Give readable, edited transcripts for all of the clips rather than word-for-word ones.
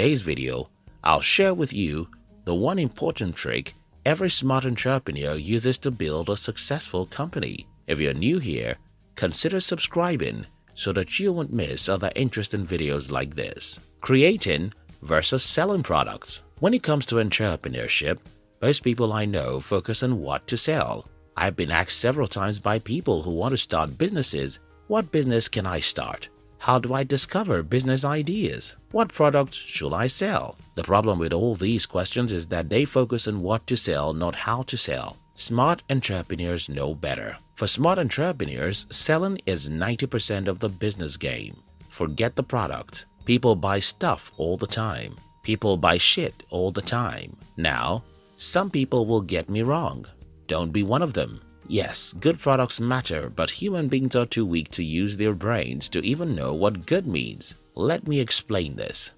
today's video, I'll share with you the one important trick every smart entrepreneur uses to build a successful company. If you're new here, consider subscribing so that you won't miss other interesting videos like this. Creating versus selling products. When it comes to entrepreneurship, most people I know focus on what to sell. I've been asked several times by people who want to start businesses, what business can I start? How do I discover business ideas? What products should I sell? The problem with all these questions is that they focus on what to sell, not how to sell. Smart entrepreneurs know better. For smart entrepreneurs, selling is 90% of the business game. Forget the product. People buy stuff all the time. People buy shit all the time. Now, some people will get me wrong. Don't be one of them. Yes, good products matter, but human beings are too weak to use their brains to even know what good means. Let me explain this.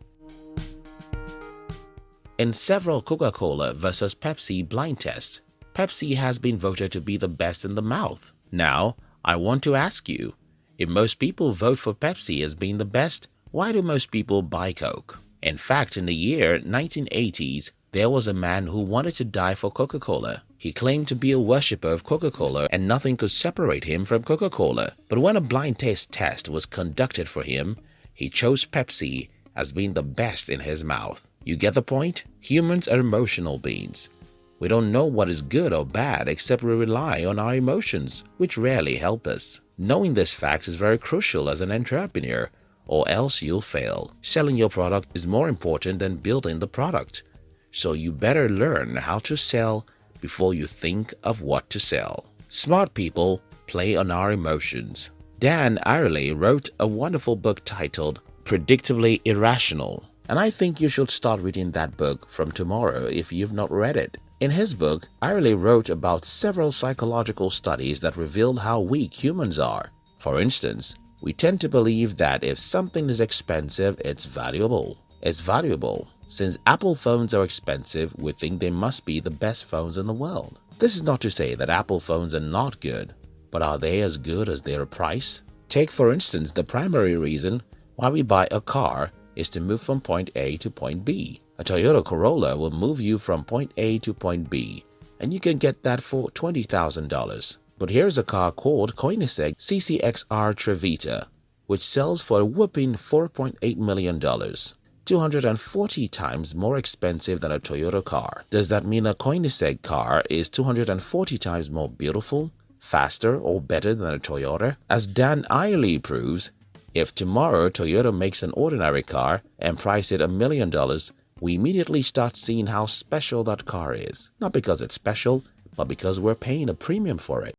In several Coca-Cola versus Pepsi blind tests, Pepsi has been voted to be the best in the mouth. Now, I want to ask you, if most people vote for Pepsi as being the best, why do most people buy Coke? In fact, in the year 1980s, there was a man who wanted to die for Coca-Cola. He claimed to be a worshipper of Coca-Cola and nothing could separate him from Coca-Cola. But when a blind taste test was conducted for him, he chose Pepsi as being the best in his mouth. You get the point? Humans are emotional beings. We don't know what is good or bad except we rely on our emotions, which rarely help us. Knowing this fact is very crucial as an entrepreneur, or else you'll fail. Selling your product is more important than building the product. So you better learn how to sell before you think of what to sell. Smart people play on our emotions. Dan Ariely wrote a wonderful book titled Predictably Irrational, and I think you should start reading that book from tomorrow if you've not read it. In his book, Ariely wrote about several psychological studies that revealed how weak humans are. For instance, we tend to believe that if something is expensive, it's valuable. It's valuable. Since Apple phones are expensive, we think they must be the best phones in the world. This is not to say that Apple phones are not good, but are they as good as their price? Take for instance the primary reason why we buy a car is to move from point A to point B. A Toyota Corolla will move you from point A to point B, and you can get that for $20,000. But here's a car called Koenigsegg CCXR Trevita, which sells for a whopping $4.8 million. 240 times more expensive than a Toyota car. Does that mean a Koenigsegg car is 240 times more beautiful, faster, or better than a Toyota? As Dan Ariely proves, if tomorrow Toyota makes an ordinary car and price it $1 million, we immediately start seeing how special that car is. Not because it's special, but because we're paying a premium for it.